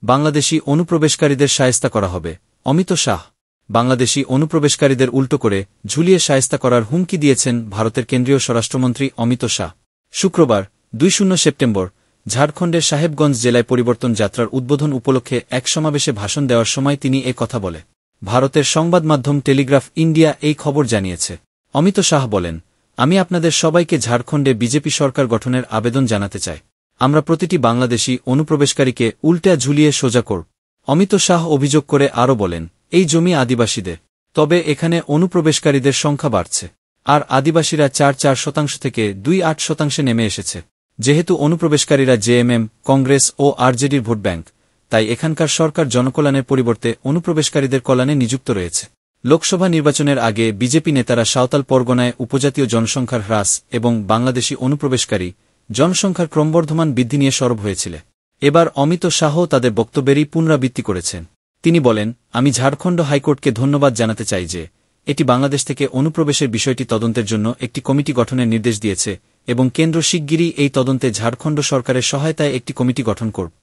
বাংলাদেশি অনুপ্রবেশকারীদের শায়েস্তা করা হবে, অমিত শাহ। বাংলাদেশি অনুপ্রবেশকারীদের উল্টো করে ঝুলিয়ে শায়েস্তা করার হুমকি দিয়েছেন ভারতের কেন্দ্রীয় স্বরাষ্ট্রমন্ত্রী অমিত শাহ। শুক্রবার ২ সেপ্টেম্বর ঝাড়খণ্ডের সাহেবগঞ্জ জেলায় পরিবর্তন যাত্রার উদ্বোধন উপলক্ষে এক সমাবেশে ভাষণ দেওয়ার সময় তিনি এ কথা বলে। ভারতের সংবাদ মাধ্যম টেলিগ্রাফ ইন্ডিয়া এই খবর জানিয়েছে। অমিত শাহ বলেন, আমি আপনাদের সবাইকে ঝাড়খণ্ডে বিজেপি সরকার গঠনের আবেদন জানাতে চাই। আমরা প্রতিটি বাংলাদেশি অনুপ্রবেশকারীকে উল্টা ঝুলিয়ে সোজা করব। অমিত শাহ অভিযোগ করে আরও বলেন, এই জমি আদিবাসীদের, তবে এখানে অনুপ্রবেশকারীদের সংখ্যা বাড়ছে, আর আদিবাসীরা ৪.৪% থেকে ২.৮% নেমে এসেছে। যেহেতু অনুপ্রবেশকারীরা জেএমএম, কংগ্রেস ও আরজেডির ভোট ব্যাংক, তাই এখানকার সরকার জনকল্যাণের পরিবর্তে অনুপ্রবেশকারীদের কল্যাণে নিযুক্ত রয়েছে। লোকসভা নির্বাচনের আগে বিজেপি নেতারা সাঁওতাল পরগনায় উপজাতীয় জনসংখ্যার হ্রাস এবং বাংলাদেশি অনুপ্রবেশকারী জনসংখ্যার ক্রমবর্ধমান বৃদ্ধি নিয়ে সরব হয়েছিল। এবার অমিত শাহ তাদের বক্তব্যেরই পুনরাবৃত্তি করেছেন। তিনি বলেন, আমি ঝাড়খণ্ড হাইকোর্টকে ধন্যবাদ জানাতে চাই যে এটি বাংলাদেশ থেকে অনুপ্রবেশের বিষয়টি তদন্তের জন্য একটি কমিটি গঠনের নির্দেশ দিয়েছে এবং কেন্দ্র শিগগিরই এই তদন্তে ঝাড়খণ্ড সরকারের সহায়তায় একটি কমিটি গঠন করবে।